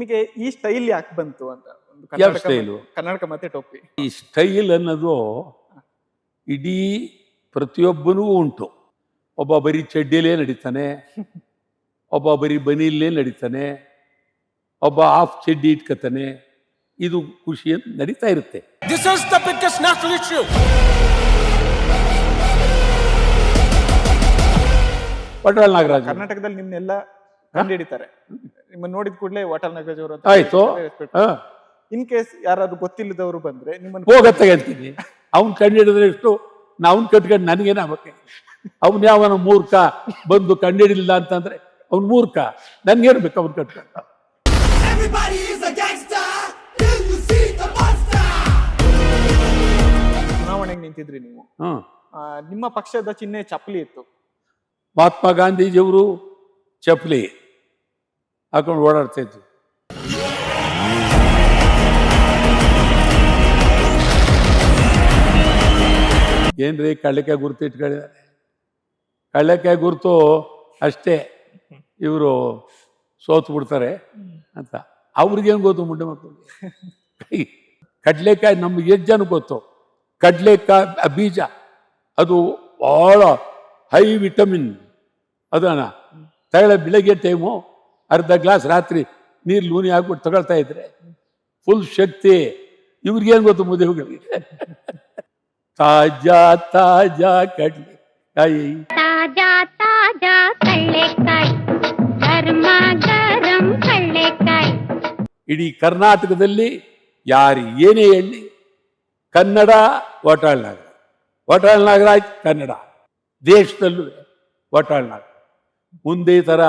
ನಿಮಗೆ ಈ ಸ್ಟೈಲ್ ಯಾಕೆ ಬಂತು ಅಂತ? ಒಂದು ಯಾವ ಸ್ಟೈಲು? ಕನ್ನಡಕ ಮತ್ತೆ ಟೋಪಿ. ಈ ಸ್ಟೈಲ್ ಅನ್ನೋದು ಇಡೀ ಪ್ರತಿಯೊಬ್ಬನಿಗೂ ಉಂಟು. ಒಬ್ಬ ಬರೀ ಚಡ್ಡಿಲೇ ನಡೀತಾನೆ, ಒಬ್ಬ ಬರೀ ಬನೀಲೇ ನಡೀತಾನೆ, ಒಬ್ಬ ಹಾಫ್ ಚಡ್ಡಿ ಇಟ್ಕೊತಾನೆ. ಇದು ಖುಷಿ ಅಂತ ನಡೀತಾ ಇರುತ್ತೆ. This is the biggest national issue. Vatal Nagaraj ಕರ್ನಾಟಕದಲ್ಲಿ ನಿಮ್ನೆಲ್ಲ ಕಂಡು ಹಿಡಿತಾರೆ. ನಿಮ್ಮನ್ನ ನೋಡಿದ ಕೂಡಲೇ ವಾಟಾಳ್ ನಾಗರಾಜ್ ಅವರು ಆಯ್ತು. ಇನ್ ಕೇಸ್ ಯಾರಾದ್ರೂ ಗೊತ್ತಿಲ್ಲದವರು ಬಂದ್ರೆ ನಿಮ್ಮನ್ನ ಹೋಗತ್ತೆ ಹೇಳ್ತೀನಿ. ಅವ್ನು ಕಂಡು ಹಿಡಿದ್ರೆ ಎಷ್ಟು, ಅವ್ನು ಕಟ್ಕೊಂಡು ನನಗೇನಾಗಬೇಕು? ಅವ್ನು ಯಾವನ ಮೂರ್ಖ ಬಂದು ಕಂಡು ಹಿಡಿಲಿಲ್ಲ ಅಂತಂದ್ರೆ ಅವ್ನು ಮೂರ್ಖ, ನನ್ಗೇನ್ಬೇಕು ಅವ್ನು ಕಟ್ಕೊಂಡು? ಚುನಾವಣೆಗೆ ನಿಂತಿದ್ರಿ ನೀವು. ನಿಮ್ಮ ಪಕ್ಷದ ಚಿಹ್ನೆ ಚಪ್ಪಲಿ ಇತ್ತು. ಮಹಾತ್ಮ ಗಾಂಧೀಜಿಯವರು ಚಪ್ಪಲಿ ಹಾಕೊಂಡು ಓಡಾಡ್ತಾ ಇದ್ರು. ಏನ್ರಿ ಕಳ್ಳೆಕಾಯಿ ಗುರುತು ಇಟ್ಕೊಂಡಿದ್ದಾರೆ. ಕಳ್ಳೆಕಾಯಿ ಗುರುತು ಅಷ್ಟೇ, ಇವರು ಸೋತು ಬಿಡ್ತಾರೆ ಅಂತ ಅವ್ರಿಗೇನು ಗೊತ್ತು? ಮುಂಡೆ ಮಕ್ಕಳಿಗೆ ಕಡಲೆಕಾಯಿ ನಮ್ಗೆ ಎಷ್ಟು ಜನ ಗೊತ್ತು? ಕಡಲೆಕಾಯಿ ಬೀಜ ಅದು ಭಾಳ ಹೈ ವಿಟಮಿನ್. ಅದನ್ನ ಬೆಳಗ್ಗೆ ಟೈಮು ಅರ್ಧ ಗ್ಲಾಸ್ ರಾತ್ರಿ ನೀರು ಲೂನಿ ಹಾಕ್ಬಿಟ್ಟು ತಗೊಳ್ತಾ ಇದ್ರೆ ಫುಲ್ ಶಕ್ತಿ. ಇವ್ರಿಗೇನು ಗೊತ್ತು ಮುದಿಗಳಿಗೆ? ತಾಜಾ ತಾಜಾ ಕಡಲೆಕಾಯಿ, ತಾಜಾ ತಾಜಾ ಕಡಲೆಕಾಯಿ, ಗರಮ ಗರಂ ಕಡಲೆಕಾಯಿ. ಇಡೀ ಕರ್ನಾಟಕದಲ್ಲಿ ಯಾರು ಏನೇ ಹೇಳಿ ಕನ್ನಡ ವಾಟಾಳ್ ನಾಗರಾಜ್, ವಾಟಾಳ್ ನಾಗರಾಜ್ ಕನ್ನಡ. ದೇಶದಲ್ಲೂ ವಾಟಾಳ್ ನಾಗರಾಜ್. ಮುಂದೆ ಈ ಥರ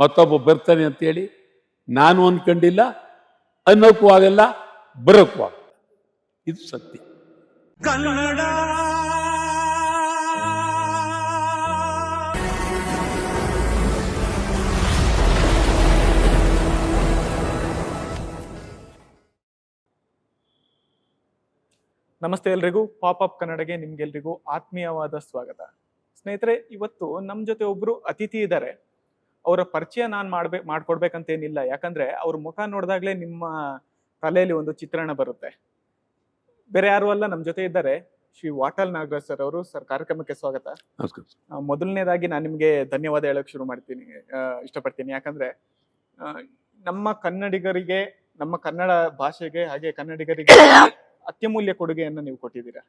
ಮತ್ತೊಬ್ಬ ಬರ್ತಾನೆ ಅಂತೇಳಿ ನಾನು ಅನ್ಕೊಂಡಿಲ್ಲ, ಅನ್ನೋಕ್ಕೂ ಆಗಲ್ಲ, ಬರೋಕ್ಕೂ ಆಗಲ್ಲ. ಇದು ಸತ್ಯ. ಕನ್ನಡ ನಮಸ್ತೆ ಎಲ್ರಿಗೂ. ಪಾಪ್ ಅಪ್ ಕನ್ನಡಗೆ ನಿಮ್ಗೆಲ್ರಿಗೂ ಆತ್ಮೀಯವಾದ ಸ್ವಾಗತ. ಸ್ನೇಹಿತರೆ, ಇವತ್ತು ನಮ್ಮ ಜೊತೆ ಒಬ್ರು ಅತಿಥಿ ಇದ್ದಾರೆ. ಅವರ ಪರಿಚಯ ನಾನು ಮಾಡ್ಕೊಡ್ಬೇಕಂತೇನಿಲ್ಲ, ಯಾಕಂದ್ರೆ ಅವ್ರ ಮುಖ ನೋಡಿದಾಗ್ಲೇ ನಿಮ್ಮ ತಲೆಯಲ್ಲಿ ಒಂದು ಚಿತ್ರಣ ಬರುತ್ತೆ. ಬೇರೆ ಯಾರು ಅಲ್ಲ, ನಮ್ಮ ಜೊತೆ ಇದ್ದಾರೆ ಶ್ರೀ ವಾಟಾಳ್ ನಾಗರಾಜ್ ಸರ್ ಅವರು. ಸರ್, ಕಾರ್ಯಕ್ರಮಕ್ಕೆ ಸ್ವಾಗತ. ಮೊದಲನೇದಾಗಿ ನಾನು ನಿಮ್ಗೆ ಧನ್ಯವಾದ ಹೇಳಕ್ ಇಷ್ಟಪಡ್ತೀನಿ. ಯಾಕಂದ್ರೆ ನಮ್ಮ ಕನ್ನಡಿಗರಿಗೆ, ನಮ್ಮ ಕನ್ನಡ ಭಾಷೆಗೆ ಹಾಗೆ ಕನ್ನಡಿಗರಿಗೆ ಅತ್ಯಮೂಲ್ಯ ಕೊಡುಗೆಯನ್ನು ನೀವು ಕೊಟ್ಟಿದ್ದೀರಾ.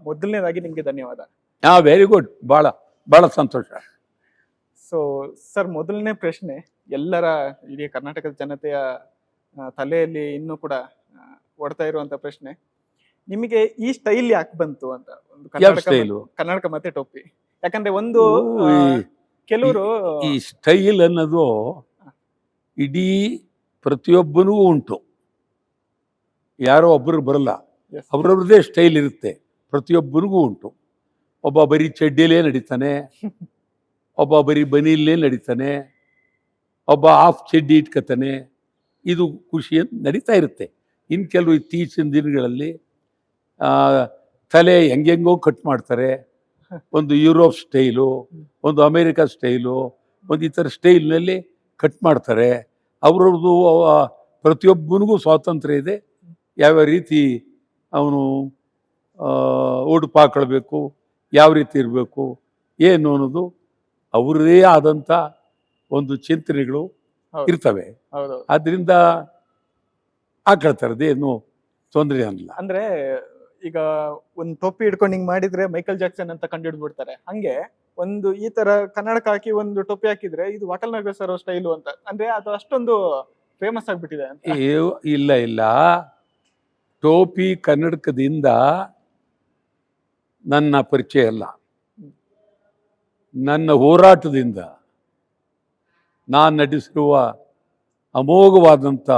ಮೊದಲನೇದಾಗಿ ನಿಮ್ಗೆ ಧನ್ಯವಾದ. ವೆರಿ ಗುಡ್, ಬಹಳ ಬಹಳ ಸಂತೋಷ. ಸೊ ಸರ್, ಮೊದಲನೇ ಪ್ರಶ್ನೆ ಎಲ್ಲರ ಇಡೀ ಕರ್ನಾಟಕದ ಜನತೆಯ ತಲೆಯಲ್ಲಿ ಇನ್ನೂ ಕೂಡ ಓಡ್ತಾ ಇರುವಂತ ಪ್ರಶ್ನೆ, ನಿಮಗೆ ಈ ಸ್ಟೈಲ್ ಯಾಕೆ ಬಂತು ಅಂತ? ಒಂದು ಕನ್ನಡಕ ಮತ್ತೆ ಟೋಪಿ. ಯಾಕಂದ್ರೆ ಒಂದು ಕೆಲವರು ಈ ಸ್ಟೈಲ್ ಅನ್ನೋದು ಇಡೀ ಪ್ರತಿಯೊಬ್ಬನಿಗೂ ಉಂಟು, ಯಾರೋ ಒಬ್ಬರು ಬರಲ್ಲ. ಅವ್ರವ್ರದ್ದೇ ಸ್ಟೈಲ್ ಇರುತ್ತೆ, ಪ್ರತಿಯೊಬ್ಬರಿಗೂ ಉಂಟು. ಒಬ್ಬ ಬರೀ ಚಡ್ಡಿಲೇ ನಡೀತಾನೆ, ಒಬ್ಬ ಬರೀ ಬನೀಲೇ ನಡೀತಾನೆ, ಒಬ್ಬ ಹಾಫ್ ಚಡ್ಡಿ ಇಟ್ಕೊತಾನೆ. ಇದು ಖುಷಿ ಅಂತ ನಡೀತಾ ಇರುತ್ತೆ. ಇನ್ನು ಕೆಲವು ಇತ್ತೀಚಿನ ದಿನಗಳಲ್ಲಿ ತಲೆ ಹೆಂಗೆಂಗೋ ಕಟ್ ಮಾಡ್ತಾರೆ. ಒಂದು ಯುರೋಪ್ ಸ್ಟೈಲು, ಒಂದು ಅಮೇರಿಕಾ ಸ್ಟೈಲು, ಒಂದು ಈ ಥರ ಸ್ಟೈಲ್ನಲ್ಲಿ ಕಟ್ ಮಾಡ್ತಾರೆ. ಅವ್ರವ್ರದ್ದು ಪ್ರತಿಯೊಬ್ಬನಿಗೂ ಸ್ವಾತಂತ್ರ್ಯ ಇದೆ, ಯಾವ ರೀತಿ ಅವನು ಉಡುಪು ಹಾಕೊಳ್ಬೇಕು, ಯಾವ ರೀತಿ ಇರಬೇಕು ಏನು ಅನ್ನೋದು ಅವರದೇ ಆದಂಥ ಒಂದು ಚಿಂತನೆಗಳು ಇರ್ತವೆ. ಅದರಿಂದ ಹಾಕೊಳ್ತಾರೆ, ಅದೇನು ತೊಂದರೆ ಅನ್ನಲ್ಲ. ಅಂದ್ರೆ ಈಗ ಒಂದು ಟೋಪಿ ಹಿಡ್ಕೊಂಡು ಹಿಂಗ್ ಮಾಡಿದ್ರೆ ಮೈಕಲ್ ಜಾಕ್ಸನ್ ಅಂತ ಕಂಡುಹಿಡ್ಬಿಡ್ತಾರೆ. ಹಂಗೆ ಒಂದು ಈ ತರ ಕನ್ನಡಕ ಹಾಕಿ ಒಂದು ಟೋಪಿ ಹಾಕಿದ್ರೆ ಇದು ವಾಟಾಳ್ ನಾಗರಾಜ್ ಸರ್ ಸ್ಟೈಲು ಅಂತ, ಅಂದ್ರೆ ಅದು ಅಷ್ಟೊಂದು ಫೇಮಸ್ ಆಗ್ಬಿಟ್ಟಿದೆ ಅಂತ. ಇಲ್ಲ, ಟೋಪಿ ಕನ್ನಡಕದಿಂದ ನನ್ನ ಪರಿಚಯ ಅಲ್ಲ, ನನ್ನ ಹೋರಾಟದಿಂದ ನಾನು ನಡೆಸಿರುವ ಅಮೋಘವಾದಂಥ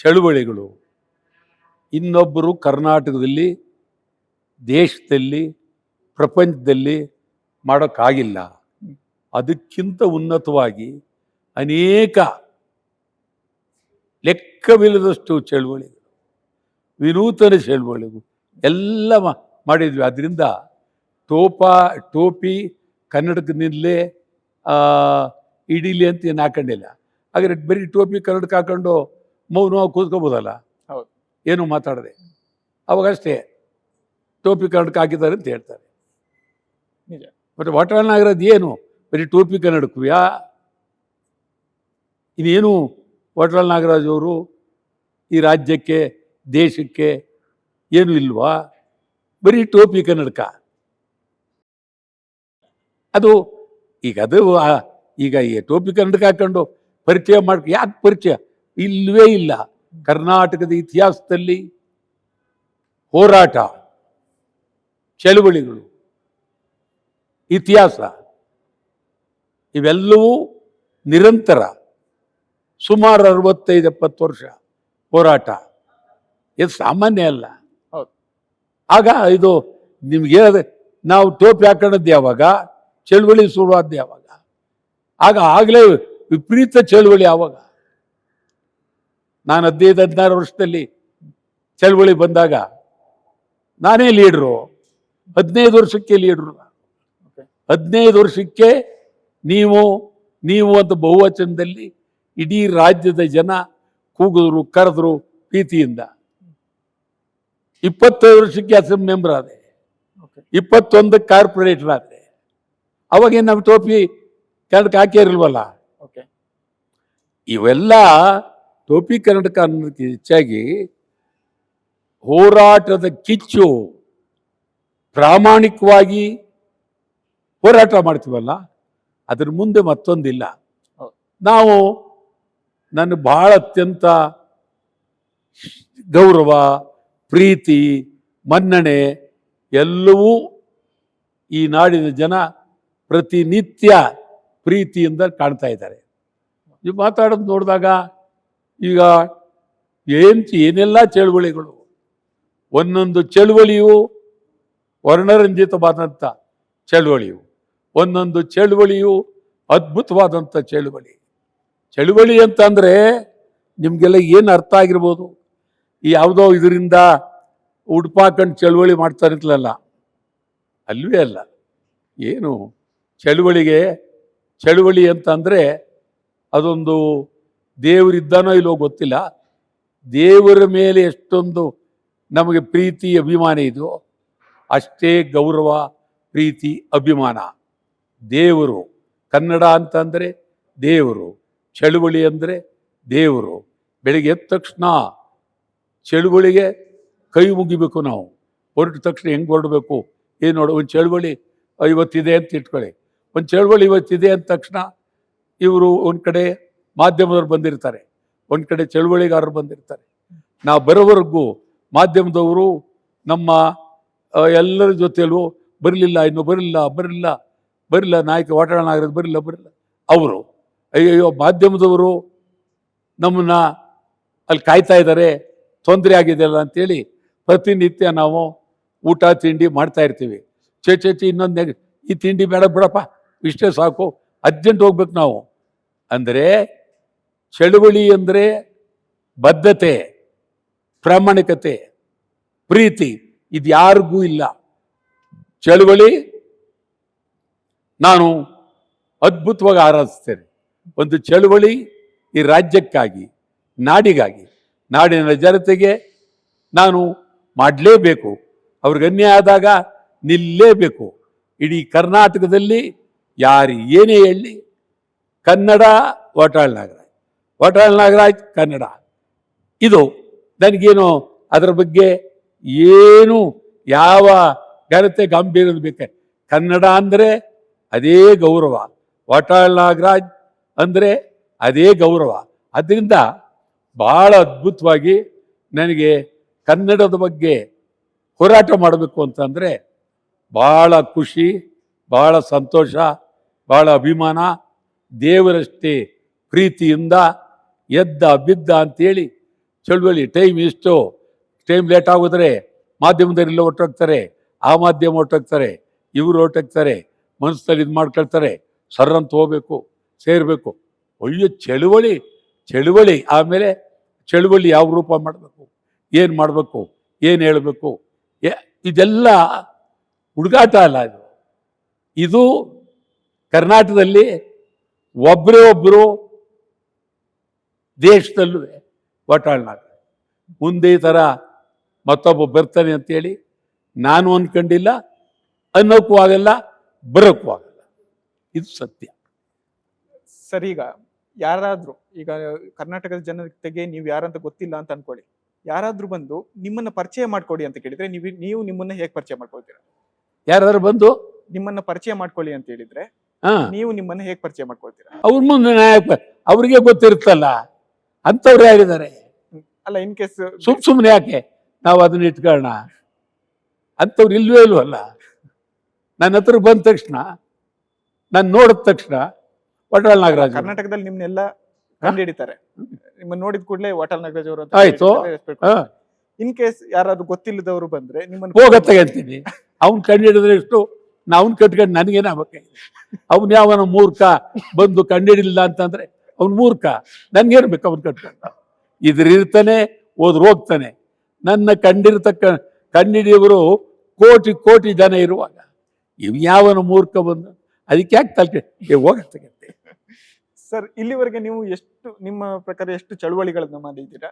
ಚಳುವಳಿಗಳು ಇನ್ನೊಬ್ಬರು ಕರ್ನಾಟಕದಲ್ಲಿ, ದೇಶದಲ್ಲಿ, ಪ್ರಪಂಚದಲ್ಲಿ ಮಾಡೋಕ್ಕಾಗಿಲ್ಲ. ಅದಕ್ಕಿಂತ ಉನ್ನತವಾಗಿ ಅನೇಕ ಲೆಕ್ಕವಿಲ್ಲದಷ್ಟು ಚಳುವಳಿಗಳು, ವಿನೂತನ ಚಳುವಳಿಗಳು ಎಲ್ಲ ಮಾಡಿದ್ವಿ. ಅದರಿಂದ ಟೋಪಿ ಕನ್ನಡಕದಿಂದಲೇ ಹಿಡೀಲಿ ಅಂತ ಏನು ಹಾಕೊಂಡಿಲ್ಲ. ಹಾಗಾದ್ರೆ ಬರೀ ಟೋಪಿ ಕನ್ನಡಕ ಹಾಕೊಂಡು ಮೌನವಾಗಿ ಕೂತ್ಕೋಬೋದಲ್ಲ, ಹೌದು. ಏನು ಮಾತಾಡದೆ. ಅವಾಗಷ್ಟೇ ಟೋಪಿ ಕನ್ನಡಕ ಹಾಕಿದ್ದಾರೆ ಅಂತ ಹೇಳ್ತಾರೆ. ನಿಜ. ಮತ್ತೆ ವಾಟಾಳ್ ನಾಗರಾಜ್ ಏನು ಬರೀ ಟೋಪಿ ಕನ್ನಡಕವ್ಯಾ? ಇನ್ನೇನು ವಾಟಾಳ್ ನಾಗರಾಜ್ ಅವರು ಈ ರಾಜ್ಯಕ್ಕೆ ದೇಶಕ್ಕೆ ಏನು ಇಲ್ವಾ? ಬರೀ ಟೋಪಿ ಕನ್ನಡಕ. ಅದು ಈಗ ಈ ಟೋಪಿ ಕನ್ನಡಕ ಹಾಕೊಂಡು ಪರಿಚಯ ಯಾಕೆ ಪರಿಚಯ ಇಲ್ಲವೇ ಇಲ್ಲ. ಕರ್ನಾಟಕದ ಇತಿಹಾಸದಲ್ಲಿ ಹೋರಾಟ, ಚಳುವಳಿಗಳು, ಇತಿಹಾಸ ಇವೆಲ್ಲವೂ ನಿರಂತರ ಸುಮಾರು 65-70 ವರ್ಷ ಹೋರಾಟ. ಇದು ಸಾಮಾನ್ಯ ಅಲ್ಲ. ಹೌದು. ಆಗ ಇದು ನಿಮ್ಗೆ ನಾವು ಟೋಪಿ ಹಾಕೊಳ್ಳೋದು ಯಾವಾಗ? ಚಳುವಳಿ ಶುರುವಾದ ಯಾವಾಗ? ಆಗಲೇ ವಿಪರೀತ ಚಳುವಳಿ. ಆವಾಗ ನಾನು 15-16 ವರ್ಷದಲ್ಲಿ ಚಳುವಳಿ ಬಂದಾಗ ನಾನೇ ಲೀಡ್ರು. 15 ವರ್ಷಕ್ಕೆ ಲೀಡ್ರು. 15 ವರ್ಷಕ್ಕೆ ನೀವು ಅಂತ ಬಹುವಚನದಲ್ಲಿ ಇಡೀ ರಾಜ್ಯದ ಜನ ಕೂಗಿದ್ರು, ಕರೆದ್ರು ಪ್ರೀತಿಯಿಂದ. 25 ವರ್ಷಕ್ಕೆ ಅಸೆಂಬ್ಲಿ ಮೆಂಬರ್ ಆದೆ, 21 ಕಾರ್ಪೊರೇಟರ್ ಆದ್ರೆ. ಅವಾಗೇನು ನಾವು ಟೋಪಿ ಕನ್ನಡಕ ಹಾಕಿರಲ್ವಲ್ಲ. ಇವೆಲ್ಲ ಟೋಪಿ ಕನ್ನಡಕ ಅನ್ನೋದಕ್ಕೆ ಹೆಚ್ಚಾಗಿ ಹೋರಾಟದ ಕಿಚ್ಚು, ಪ್ರಾಮಾಣಿಕವಾಗಿ ಹೋರಾಟ ಮಾಡ್ತೀವಲ್ಲ, ಅದ್ರ ಮುಂದೆ ಮತ್ತೊಂದಿಲ್ಲ. ನಾವು ನನ್ನ ಬಹಳ ಅತ್ಯಂತ ಗೌರವ, ಪ್ರೀತಿ, ಮನ್ನಣೆ ಎಲ್ಲವೂ ಈ ನಾಡಿನ ಜನ ಪ್ರತಿನಿತ್ಯ ಪ್ರೀತಿಯಿಂದ ಕಾಣ್ತಾ ಇದ್ದಾರೆ. ನೀವು ಮಾತಾಡೋದು ನೋಡಿದಾಗ ಈಗ ಏನೆಲ್ಲ ಚಳುವಳಿಗಳು, ಒಂದೊಂದು ಚಳುವಳಿಯು ವರ್ಣರಂಜಿತವಾದಂಥ ಚಳುವಳಿಯು, ಒಂದೊಂದು ಚಳುವಳಿಯು ಅದ್ಭುತವಾದಂಥ ಚಳುವಳಿ ಅಂತಂದರೆ ನಿಮಗೆಲ್ಲ ಏನು ಅರ್ಥ ಆಗಿರ್ಬೋದು. ಈ ಯಾವುದೋ ಇದರಿಂದ ಉಡ್ಪಾಕಂಡು ಚಳುವಳಿ ಮಾಡ್ತಾರಿತ್ತಲ್ಲ, ಅಲ್ವೇ ಅಲ್ಲ. ಏನು ಚಳುವಳಿ ಅಂತಂದರೆ ಅದೊಂದು ದೇವರಿದ್ದಾನೋ ಇಲ್ಲೋ ಗೊತ್ತಿಲ್ಲ, ದೇವರ ಮೇಲೆ ಎಷ್ಟೊಂದು ನಮಗೆ ಪ್ರೀತಿ ಅಭಿಮಾನ ಇದೆಯೋ ಅಷ್ಟೇ ಗೌರವ, ಪ್ರೀತಿ, ಅಭಿಮಾನ. ದೇವರು, ಕನ್ನಡ ಅಂತಂದರೆ ದೇವರು, ಚಳುವಳಿ ಅಂದರೆ ದೇವರು. ಬೆಳಿಗ್ಗೆ ಎದ್ದ ತಕ್ಷಣ ಚಳುವಳಿಗೆ ಕೈ ಮುಗಿಬೇಕು. ನಾವು ಹೊರಟ ತಕ್ಷಣ ಹೆಂಗೆ ಹೊರಡಬೇಕು, ಏನು ನೋಡು. ಒಂದು ಚಳುವಳಿ ಇವತ್ತಿದೆ ಅಂತ ಇಟ್ಕೊಳ್ಳಿ, ಒಂದು ಚಳುವಳಿ ಇವತ್ತಿದೆ ಅಂದ ತಕ್ಷಣ ಇವರು ಒಂದು ಕಡೆ ಮಾಧ್ಯಮದವ್ರು ಬಂದಿರ್ತಾರೆ, ಒಂದು ಕಡೆ ಚಳುವಳಿಗಾರರು ಬಂದಿರ್ತಾರೆ. ನಾವು ಬರೋವರೆಗೂ ಮಾಧ್ಯಮದವರು ನಮ್ಮ ಎಲ್ಲರ ಜೊತೆಯಲ್ಲೂ ಇನ್ನೂ ಬರಲಿಲ್ಲ ನಾಯಕ ವಾಟಾಳ್ ನಾಗರಾಜ್ ಬರಲಿಲ್ಲ. ಅವರು ಅಯ್ಯೋ ಮಾಧ್ಯಮದವರು ನಮ್ಮನ್ನ ಅಲ್ಲಿ ಕಾಯ್ತಾ ಇದ್ದಾರೆ, ತೊಂದರೆ ಆಗಿದೆಯಲ್ಲ ಅಂತೇಳಿ ಪ್ರತಿನಿತ್ಯ ನಾವು ಊಟ ತಿಂಡಿ ಮಾಡ್ತಾ ಇರ್ತೀವಿ. ಇನ್ನೊಂದು ಈ ತಿಂಡಿ ಬೇಡ ಬಿಡಪ್ಪ, ಇಷ್ಟೇ ಸಾಕು, ಅರ್ಜೆಂಟ್ ಹೋಗ್ಬೇಕು ನಾವು ಅಂದರೆ. ಚಳುವಳಿ ಅಂದರೆ ಬದ್ಧತೆ, ಪ್ರಾಮಾಣಿಕತೆ, ಪ್ರೀತಿ. ಇದು ಯಾರಿಗೂ ಇಲ್ಲ. ಚಳುವಳಿ ನಾನು ಅದ್ಭುತವಾಗಿ ಆರಾಧಿಸ್ತೇನೆ. ಒಂದು ಚಳುವಳಿ ಈ ರಾಜ್ಯಕ್ಕಾಗಿ, ನಾಡಿಗಾಗಿ, ನಾಡಿನ ಜನತೆಗೆ ನಾನು ಮಾಡಲೇಬೇಕು. ಅವ್ರಿಗೆ ಅನ್ಯಾಯ ಆದಾಗ ನಿಲ್ಲೇಬೇಕು. ಇಡೀ ಕರ್ನಾಟಕದಲ್ಲಿ ಯಾರು ಏನೇ ಹೇಳಿ, ಕನ್ನಡ ವಾಟಾಳ್ ನಾಗರಾಜ್ ಕನ್ನಡ. ಇದು ನನಗೇನು ಅದರ ಬಗ್ಗೆ ಏನು ಯಾವ ಘನತೆ ಗಾಂಭೀರ್ಯ ಬೇಕೆ. ಕನ್ನಡ ಅಂದರೆ ಅದೇ ಗೌರವ, ವಾಟಾಳ್ ನಾಗರಾಜ್ ಅಂದರೆ ಅದೇ ಗೌರವ. ಅದರಿಂದ ಬಹಳ ಅದ್ಭುತವಾಗಿ ನನಗೆ ಕನ್ನಡದ ಬಗ್ಗೆ ಹೋರಾಟ ಮಾಡಬೇಕು ಅಂತಂದರೆ ಭಾಳ ಖುಷಿ, ಭಾಳ ಸಂತೋಷ, ಭಾಳ ಅಭಿಮಾನ. ದೇವರಷ್ಟೇ ಪ್ರೀತಿಯಿಂದ ಎದ್ದ ಬಿದ್ದ ಅಂತೇಳಿ ಚಳುವಳಿ ಟೈಮ್ ಲೇಟ್ ಆಗೋದ್ರೆ ಮಾಧ್ಯಮದವರೆಲ್ಲ ಹೊರಟೋಗ್ತಾರೆ, ಆ ಮಾಧ್ಯಮ ಹೊರಟೋಗ್ತಾರೆ, ಇವರು ಹೊರಟೋಗ್ತಾರೆ, ಮನಸ್ಸಲ್ಲಿ ಇದು ಮಾಡ್ಕೊಳ್ತಾರೆ, ಸರ್ರಂತ ಹೋಗ್ಬೇಕು, ಸೇರಬೇಕು. ಒಳ್ಳೆ ಚಳುವಳಿ. ಆಮೇಲೆ ಚಳುವಳಿ ಯಾವ ರೂಪ ಮಾಡಬೇಕು, ಏನು ಮಾಡಬೇಕು, ಏನು ಹೇಳಬೇಕು, ಇದೆಲ್ಲ ಹುಡುಗಾಟ ಅಲ್ಲ. ಇದು ಕರ್ನಾಟಕದಲ್ಲಿ ಒಬ್ಬರೇ ಒಬ್ಬರು ದೇಶದಲ್ಲೂ ವಾಟಾಳ್ ನಾಗರಾಜ್. ಮುಂದೆ ಈ ಥರ ಮತ್ತೊಬ್ಬ ಬರ್ತಾನೆ ಅಂತೇಳಿ ನಾನು ಅಂದ್ಕೊಂಡಿಲ್ಲ, ಅನ್ನೋಕ್ಕೂ ಆಗಲ್ಲ, ಬರೋಕ್ಕೂ ಆಗಲ್ಲ. ಇದು ಸತ್ಯ. ಸರ್, ಈಗ ಯಾರಾದ್ರೂ ಈಗ ಕರ್ನಾಟಕದ ಜನತೆಗೆ ನೀವು ಯಾರಂತ ಗೊತ್ತಿಲ್ಲ ಅಂತ ಅನ್ಕೊಳ್ಳಿ, ಯಾರಾದ್ರೂ ಬಂದು ನಿಮ್ಮನ್ನ ಪರಿಚಯ ಮಾಡ್ಕೊಡಿ ಅಂತ ಕೇಳಿದ್ರೆ ನೀವು ನಿಮ್ಮನ್ನ ಹೇಗೆ ಪರಿಚಯ ಮಾಡ್ಕೊಳ್ತೀರಾ? ಯಾರಾದ್ರೂ ಬಂದು ನಿಮ್ಮನ್ನ ಪರಿಚಯ ಮಾಡ್ಕೊಳ್ಳಿ ಅಂತ ಹೇಳಿದ್ರೆ ಹಾ ನೀವು ನಿಮ್ಮನ್ನ ಹೇಗೆ ಪರಿಚಯ ಮಾಡ್ಕೊಳ್ತೀರಾ? ಅವ್ರ ಮುಂದೆ ಅವ್ರಿಗೆ ಗೊತ್ತಿರುತ್ತಲ್ಲ ಅಂಥವ್ರು ಯಾರಿದ್ದಾರೆ. ಅಲ್ಲ, ಇನ್ ಕೇಸ್ ಸುಮ್ಮನೆ ಯಾಕೆ ನಾವು ಅದನ್ನ ಇಟ್ಕೊಳ್ಳೋಣ? ಅಂಥವ್ರು ಇಲ್ವೇ ಇಲ್ವಲ್ಲ. ನನ್ನ ಹತ್ರ ಬಂದ ತಕ್ಷಣ, ನಾನು ನೋಡಿದ ತಕ್ಷಣ ವಾಟಾಳ್ ನಾಗರಾಜ್ ಕರ್ನಾಟಕದಲ್ಲಿ ನಿಮ್ನೆಲ್ಲ ಕಂಡು ಹಿಡಿತಾರೆ. ನಿಮ್ಮನ್ನ ನೋಡಿದ ಕೂಡಲೇ ವಾಟಾಳ್ ನಾಗರಾಜ್ ಅವರು ಆಯ್ತು. ಇನ್ ಕೇಸ್ ಯಾರಾದ್ರೂ ಗೊತ್ತಿಲ್ಲದವರು ಬಂದ್ರೆ ನಿಮ್ಮನ್ನ ಹೋಗತ್ತಾಗ ಅಂತೀನಿ. ಅವ್ನು ಕಂಡು ಹಿಡಿದ್ರೆ ಎಷ್ಟು, ಅವ್ನು ಕಟ್ಕೊಂಡು ನನಗೇನಾಗಬೇಕಾಗಿದೆ? ಅವ್ನು ಯಾವನ ಮೂರ್ಖ ಬಂದು ಕಂಡು ಹಿಡಿಲಿಲ್ಲ ಅಂತಂದ್ರೆ ಅವ್ನು ಮೂರ್ಖ, ನನ್ಗೇನು ಬೇಕು ಅವ್ನು ಕಟ್ಕೊಂಡು? ಇರ್ತಾನೆ, ಹೋದ್ರೆ ಹೋಗ್ತಾನೆ. ನನ್ನ ಕಂಡಿಡಿಯವರು ಕೋಟಿ ಕೋಟಿ ಜನ ಇರುವಾಗ ಇವ್ ಯಾವನ ಮೂರ್ಖ ಬಂದು ಅದಕ್ಕೆ ಯಾಕೆ ತಲೆ ಹೋಗತ್ತಗತ್ತೆ? ಸರ್, ಇಲ್ಲಿವರೆಗೆ ನೀವು ನಿಮ್ಮ ಪ್ರಕಾರ ಎಷ್ಟು ಚಳುವಳಿಗಳನ್ನ ಮಾಡಿದ್ದೀರಾ?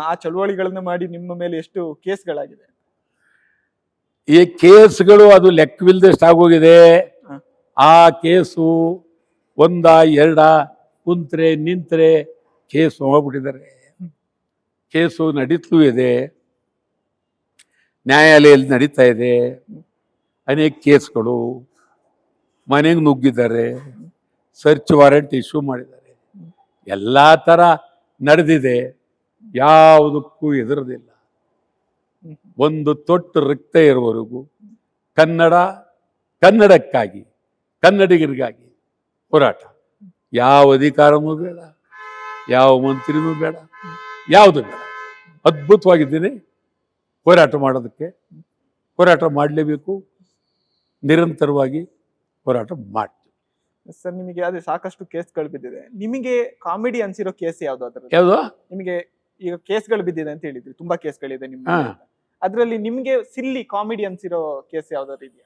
ಆ ಚಳುವಳಿಗಳನ್ನ ಮಾಡಿ ನಿಮ್ಮ ಮೇಲೆ ಎಷ್ಟು ಕೇಸ್ಗಳಾಗಿದೆ? ಈ ಕೇಸ್ಗಳು ಅದು ಲೆಕ್ಕವಿಲ್ಲದಷ್ಟು ಆಗೋಗಿದೆ. ಆ ಕೇಸು ಒಂದ ಎರಡ ಕುಂತ್ರೆ ನಿಂತ್ರೆ ಕೇಸು ಹೋಗ್ಬಿಟ್ಟಿದ್ದಾರೆ. ಕೇಸು ನಡೀತಲೂ ಇದೆ, ನ್ಯಾಯಾಲಯದಲ್ಲಿ ನಡೀತಾ ಇದೆ. ಅನೇಕ ಕೇಸ್ಗಳು ಮನೆಗೆ ನುಗ್ಗಿದ್ದಾರೆ, ಸರ್ಚ್ ವಾರೆಂಟ್ ಇಶ್ಯೂ ಮಾಡಿದ್ದಾರೆ, ಎಲ್ಲ ಥರ ನಡೆದಿದೆ. ಯಾವುದಕ್ಕೂ ಹೆದರದಿಲ್ಲ. ಒಂದು ತೊಟ್ಟು ರಕ್ತ ಇರುವವರೆಗೂ ಕನ್ನಡಕ್ಕಾಗಿ, ಕನ್ನಡಿಗರಿಗಾಗಿ ಹೋರಾಟ. ಯಾವ ಅಧಿಕಾರವೂ ಬೇಡ, ಯಾವ ಮಂತ್ರಿನೂ ಬೇಡ, ಯಾವುದು ಬೇಡ. ಅದ್ಭುತವಾಗಿದ್ದೀನಿ ಹೋರಾಟ ಮಾಡೋದಕ್ಕೆ. ಹೋರಾಟ ಮಾಡಲೇಬೇಕು, ನಿರಂತರವಾಗಿ ಹೋರಾಟ ಮಾಡ್ತೀವಿ. ಸರ್, ನಿಮಗೆ ಅದೇ ಸಾಕಷ್ಟು ಕೇಸ್ಗಳು ಬಿದ್ದಿದೆ. ನಿಮಗೆ ಕಾಮಿಡಿ ಅನ್ಸಿರೋ ಕೇಸ್ ಯಾವ್ದು? ಯಾವುದು? ನಿಮಗೆ ಈಗ ಕೇಸ್ಗಳು ಬಿದ್ದಿದೆ ಅಂತ ಹೇಳಿದ್ರಿ, ತುಂಬಾ ಕೇಸ್ಗಳಿದೆ ನಿಮ್ಮ ಅದ್ರಲ್ಲಿ ನಿಮ್ಗೆ ಸಿಲ್ಲಿ ಕಾಮಿಡಿ ಅನ್ಸಿರೋ ಕೇಸ್ ಯಾವ್ದಾದ್ರು ಇದೆಯಾ?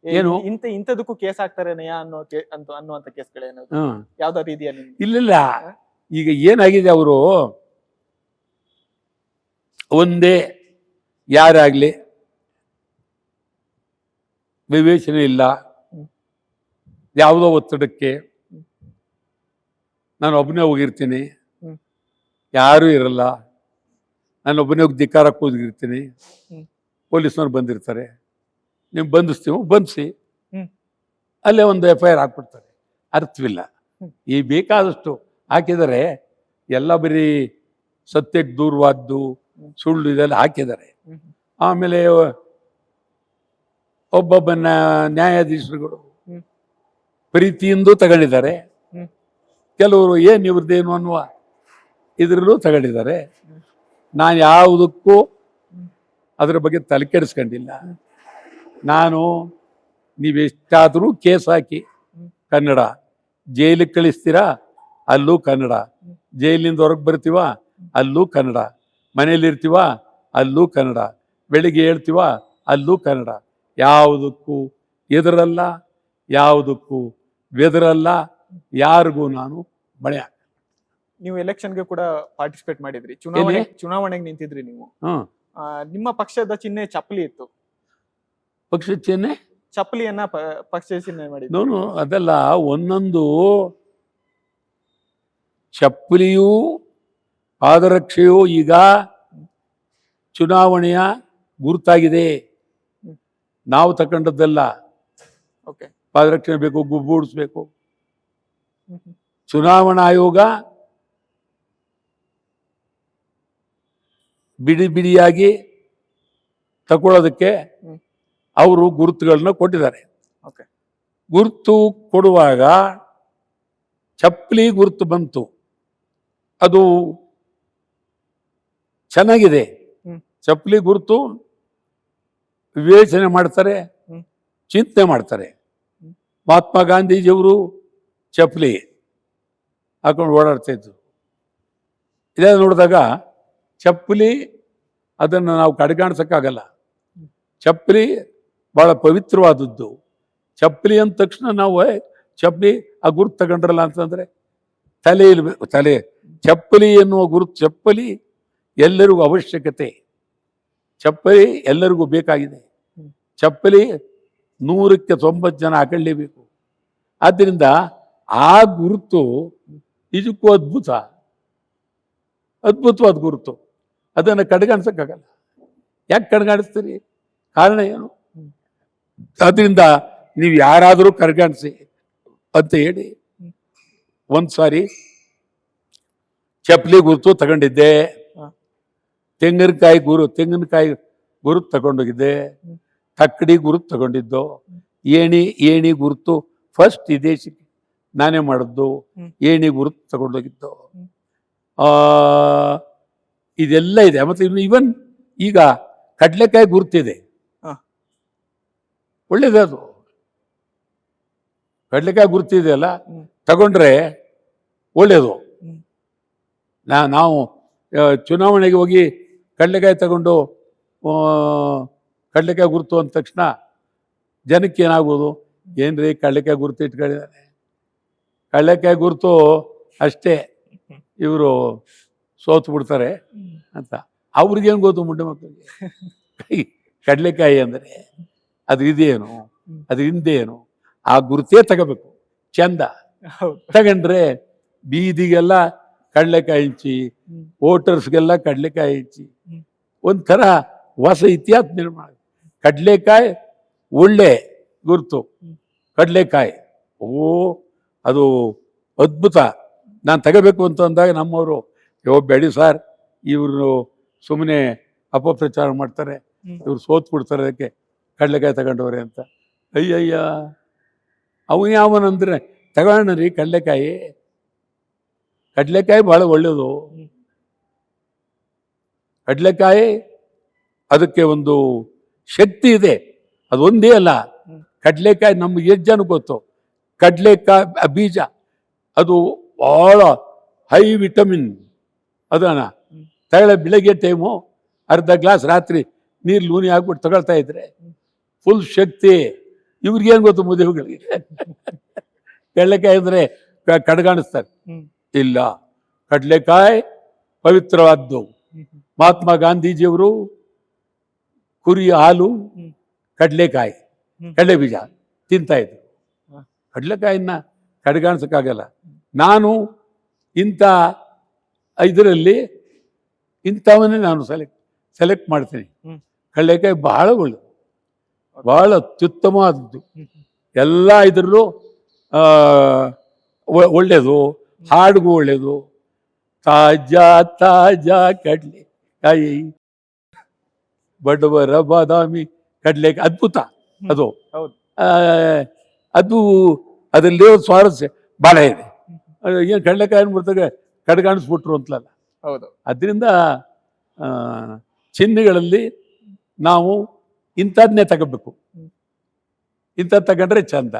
ಏನು ಇಂಥದಕ್ಕೂ ಕೇಸ್ ಹಾಕ್ತಾರೇನೆಯಾ ಅನ್ನುವಂತ ಕೇಸ್ಗಳೇನಾದ್ರು ಯಾವ್ದಾದ್ರು ಇದೆಯಾ ನಿಮ್ಗೆ? ಇಲ್ಲ. ಈಗ ಏನಾಗಿದೆ, ಅವರು ಒಂದೇ ಯಾರಾಗ್ಲಿ ವಿವೇಚನೆ ಇಲ್ಲ, ಯಾವುದೋ ಒತ್ತಡಕ್ಕೆ ನಾನು ಒಬ್ಬನೇ ಹೋಗಿರ್ತೀನಿ, ಯಾರೂ ಇರಲ್ಲ, ನಾನು ಒಬ್ಬನೇ ಹೋಗಿ ಧಿಕ್ಕಾರಕ್ಕೆ ಹೋಗಿರ್ತೀನಿ, ಪೊಲೀಸ್ನವ್ರು ಬಂದಿರ್ತಾರೆ, ನೀವು ಬಂಧಿಸ್ತೀವಿ, ಬಂಧಿಸಿ ಅಲ್ಲೇ ಒಂದು FIR ಹಾಕ್ಬಿಡ್ತಾರೆ. ಅರ್ಥವಿಲ್ಲ. ಈ ಬೇಕಾದಷ್ಟು ಹಾಕಿದರೆ ಎಲ್ಲ ಬರೀ ಸತ್ಯಕ್ಕೆ ದೂರವಾದ್ದು, ಸುಳ್ಳು ಇದೆಲ್ಲ ಹಾಕಿದ್ದಾರೆ. ಆಮೇಲೆ ಒಬ್ಬೊಬ್ಬ ನ್ಯಾಯಾಧೀಶರುಗಳು ಪ್ರೀತಿಯಿಂದೂ ತಗೊಂಡಿದ್ದಾರೆ, ಕೆಲವರು ಏನು ಇವ್ರದ್ದೇನು ಅನ್ನುವ ಇದರಲ್ಲೂ ತಗೊಂಡಿದ್ದಾರೆ. ನಾನು ಯಾವುದಕ್ಕೂ ಅದರ ಬಗ್ಗೆ ತಲೆ ಕೆಡಿಸ್ಕೊಂಡಿಲ್ಲ. ನಾನು ನೀವೆಷ್ಟಾದರೂ ಕೇಸ್ ಹಾಕಿ ಕನ್ನಡ, ಜೈಲಿಗೆ ಕಳಿಸ್ತೀರಾ ಅಲ್ಲೂ ಕನ್ನಡ, ಜೈಲಿಂದ ಹೊರಗೆ ಬರ್ತೀವ ಅಲ್ಲೂ ಕನ್ನಡ, ಮನೇಲಿರ್ತೀವ ಅಲ್ಲೂ ಕನ್ನಡ, ಬೆಳಿಗ್ಗೆ ಹೇಳ್ತೀವ ಅಲ್ಲೂ ಕನ್ನಡ. ಯಾವುದಕ್ಕೂ ಎದುರಲ್ಲ, ಯಾವುದಕ್ಕೂ ಬೆದರಲ್ಲ, ಯಾರಿಗೂ ನಾನು ಮಳೆ. ನೀವು ಎಲೆಕ್ಷನ್ಗೆ ಕೂಡ ಪಾರ್ಟಿಸಿಪೇಟ್ ಮಾಡಿದ್ರಿ, ಚುನಾವಣೆಗೆ ನಿಂತಿದ್ರಿ ನೀವು. ನಿಮ್ಮ ಪಕ್ಷದ ಚಿಹ್ನೆ ಚಪ್ಪಲಿ ಇತ್ತು. ಪಕ್ಷದ ಚಿಹ್ನೆ ಚಪ್ಪಲಿಯನ್ನ ಪಕ್ಷದ ಚಿಹ್ನೆ ಮಾಡಿದ್ರು. ನೋನು ಅದೆಲ್ಲ ಒಂದೊಂದು ಚಪ್ಪಲಿಯೂ ಪಾದರಕ್ಷೆಯೂ ಈಗ ಚುನಾವಣೆಯ ಗುರುತಾಗಿದೆ. ನಾವು ತಗೊಂಡದ್ದಲ್ಲ. ಪಾದರಕ್ಷಣೆ ಬೇಕು, ಗುಬ್ಬೂಡಿಸ್ಬೇಕು. ಚುನಾವಣಾ ಆಯೋಗ ಬಿಡಿ ಬಿಡಿಯಾಗಿ ತಗೊಳ್ಳೋದಕ್ಕೆ ಅವರು ಗುರುತುಗಳನ್ನ ಕೊಟ್ಟಿದ್ದಾರೆ. ಗುರುತು ಕೊಡುವಾಗ ಚಪ್ಪಲಿ ಗುರುತು ಬಂತು, ಅದು ಚೆನ್ನಾಗಿದೆ. ಚಪ್ಪಲಿ ಗುರುತು ವಿವೇಚನೆ ಮಾಡ್ತಾರೆ, ಚಿಂತನೆ ಮಾಡ್ತಾರೆ. ಮಹಾತ್ಮ ಗಾಂಧೀಜಿಯವರು ಚಪ್ಪಲಿ ಹಾಕೊಂಡು ಓಡಾಡ್ತಾ ಇದ್ರು. ಇದೇ ನೋಡಿದಾಗ ಚಪ್ಪಲಿ ಅದನ್ನು ನಾವು ಕಡೆಗಾಣಿಸೋಕ್ಕಾಗಲ್ಲ. ಚಪ್ಪಲಿ ಭಾಳ ಪವಿತ್ರವಾದದ್ದು. ಚಪ್ಪಲಿ ಅಂದ ತಕ್ಷಣ ನಾವು ಚಪ್ಪಲಿ ಆ ಗುರುತು ತಗೊಂಡ್ರಲ್ಲ ಅಂತಂದರೆ ತಲೆ ಚಪ್ಪಲಿ ಎನ್ನುವ ಗುರುತು, ಚಪ್ಪಲಿ ಎಲ್ಲರಿಗೂ ಅವಶ್ಯಕತೆ, ಚಪ್ಪಲಿ ಎಲ್ಲರಿಗೂ ಬೇಕಾಗಿದೆ. ಚಪ್ಪಲಿ 100ಕ್ಕೆ 90 ಜನ ಹಾಕೊಳ್ಳೇಬೇಕು. ಆದ್ದರಿಂದ ಆ ಗುರುತು ನಿಜಕ್ಕೂ ಅದ್ಭುತವಾದ ಗುರುತು. ಅದನ್ನು ಕಡೆಗಣಿಸಕ್ಕಾಗಲ್ಲ. ಯಾಕೆ ಕಡೆಗಣಿಸ್ತೀರಿ? ಕಾರಣ ಏನು? ಅದರಿಂದ ನೀವು ಯಾರಾದರೂ ಕಡೆಗಣಿಸಿ ಅಂತ ಹೇಳಿ ಒಂದ್ಸಾರಿ ಚಪ್ಪಲಿ ಗುರುತು ತಗೊಂಡಿದ್ದೆ, ತೆಂಗಿನಕಾಯಿ ಗುರುತು ತಗೊಂಡೋಗಿದ್ದೆ, ತಕ್ಕಡಿ ಗುರುತು ತಗೊಂಡಿದ್ದು, ಏಣಿ ಗುರುತು ಫಸ್ಟ್ ಈ ದೇಶಕ್ಕೆ ನಾನೇ ಮಾಡಿದ್ದು, ಏಣಿ ಗುರುತು ತಗೊಂಡೋಗಿದ್ದು. ಇದೆಲ್ಲ ಇದೆ. ಮತ್ತೆ ಇವನ್ ಈಗ ಕಡ್ಲೆಕಾಯಿ ಗುರುತಿದೆ, ಒಳ್ಳೇದು. ಅದು ಕಡ್ಲೆಕಾಯಿ ಗುರುತಿದೆ ಅಲ್ಲ, ತಗೊಂಡ್ರೆ ಒಳ್ಳೇದು. ನಾವು ಚುನಾವಣೆಗೆ ಹೋಗಿ ಕಡ್ಲೆಕಾಯಿ ತಗೊಂಡು ಕಡ್ಲೆಕಾಯಿ ಗುರುತು ಅಂದ ತಕ್ಷಣ ಜನಕ್ಕೆ ಏನಾಗ್ಬೋದು, ಏನ್ರಿ ಕಡ್ಲೆಕಾಯಿ ಗುರುತು ಇಟ್ಕೊಂಡಿದ್ದಾನೆ, ಕಡ್ಲೆಕಾಯಿ ಗುರುತು ಅಷ್ಟೇ, ಇವರು ಸೋತು ಬಿಡ್ತಾರೆ ಅಂತ. ಅವ್ರಿಗೇನು ಗೊತ್ತು ಮುಂಡೆ ಮಕ್ಕಳಿಗೆ ಕಡ್ಲೆಕಾಯಿ ಅಂದರೆ ಅದು ಇದೇನು, ಅದು ಹಿಂದೇನು, ಆ ಗುರುತೇ ತಗೋಬೇಕು. ಚಂದ ತಗೊಂಡ್ರೆ ಬೀದಿಗೆಲ್ಲ ಕಡ್ಲೆಕಾಯಿ ಹಂಚಿ, ವೋಟರ್ಸ್ಗೆಲ್ಲ ಕಡ್ಲೆಕಾಯಿ ಹಂಚಿ, ಒಂಥರ ಹೊಸ ಇತಿಹಾಸ ನಿರ್ಮಾಣ. ಕಡ್ಲೆಕಾಯಿ ಒಳ್ಳೆ ಗುರುತು, ಕಡ್ಲೆಕಾಯಿ ಅದು ಅದ್ಭುತ. ನಾನು ತಗೋಬೇಕು ಅಂತ ಅಂದಾಗ ನಮ್ಮವರು, ಬೇಡಿ ಸರ್, ಇವರು ಸುಮ್ಮನೆ ಅಪಪ್ರಚಾರ ಮಾಡ್ತಾರೆ, ಇವ್ರು ಸೋತ್ ಬಿಡ್ತಾರೆ, ಅದಕ್ಕೆ ಕಡ್ಲೆಕಾಯಿ ತಗೊಂಡವ್ರೆ ಅಂತ. ಅಯ್ಯಯ್ಯ, ಅವನು ಯಾವನಂದ್ರೆ ತಗೊಳ್ಳೋಣ ಕಡ್ಲೆಕಾಯಿ ಭಾಳ ಒಳ್ಳೆಯದು. ಕಡ್ಲೆಕಾಯಿ ಅದಕ್ಕೆ ಒಂದು ಶಕ್ತಿ ಇದೆ, ಅದೊಂದೇ ಅಲ್ಲ. ಕಡ್ಲೆಕಾಯಿ ನಮ್ಗೆ ಎಷ್ಟು ಜನ ಗೊತ್ತು? ಕಡ್ಲೆಕಾಯಿ ಬೀಜ ಅದು ಭಾಳ ಹೈ ವಿಟಮಿನ್. ಅದನ್ನ ಬೆಳಗ್ಗೆ ಟೈಮು ಅರ್ಧ ಗ್ಲಾಸ್ ರಾತ್ರಿ ನೀರು ಲೂನಿ ಹಾಕ್ಬಿಟ್ಟು ತಗೊಳ್ತಾ ಇದ್ರೆ ಫುಲ್ ಶಕ್ತಿ. ಇವ್ರಿಗೇನು ಗೊತ್ತು ಮದುವೆಗಳಿಗೆ? ಕಡ್ಲೆಕಾಯಿ ಅಂದರೆ ಕಡ್ಗಾಣಿಸ್ತಾರೆ. ಇಲ್ಲ, ಕಡ್ಲೆಕಾಯಿ ಪವಿತ್ರವಾದ್ದು. ಮಹಾತ್ಮ ಗಾಂಧೀಜಿಯವರು ಕುರಿ ಹಾಲು, ಕಡ್ಲೆಕಾಯಿ, ಕಡಲೆ ಬೀಜ ತಿಂತಾ ಇದ್ರು. ಕಡ್ಲೆಕಾಯಿನ ಕಡ್ಗಾಣಿಸಕ್ಕಾಗಲ್ಲ. ನಾನು ಇಂಥ ಇದರಲ್ಲಿ ಇಂಥವನ್ನೇ ನಾನು ಸೆಲೆಕ್ಟ್ ಮಾಡ್ತೀನಿ. ಕಡ್ಲೆಕಾಯಿ ಬಹಳ ಒಳ್ಳೆಯದು, ಬಹಳ ಅತ್ಯುತ್ತಮವಾದದ್ದು. ಎಲ್ಲ ಇದರಲ್ಲೂ ಒಳ್ಳೆಯದು, ಹಾಡಿಗೂ ಒಳ್ಳೆಯದು. ತಾಜಾ ತಾಜಾ ಕಡ್ಲೆಕಾಯಿ, ಬಡವರ ಬಾದಾಮಿ ಕಡ್ಲೆಕಾಯಿ, ಅದ್ಭುತ ಅದು. ಅದು ಅದರಲ್ಲಿ ಸ್ವಾರಸ್ಯ ಭಾಳ ಇದೆ. ಏನು ಕಡ್ಲೆಕಾಯಿ ಅನ್ಬಿಡ್ತಾರೆ ಕಡ್ಗಾಣಿಸ್ಬಿಟ್ರು ಅಂತಲಲ್ಲ. ಅದರಿಂದ ಚಿಹ್ನೆಗಳಲ್ಲಿ ನಾವು ಇಂಥದ್ನೇ ತಗೋಬೇಕು. ಇಂಥದ್ದು ತಗೊಂಡ್ರೆ ಚಂದ.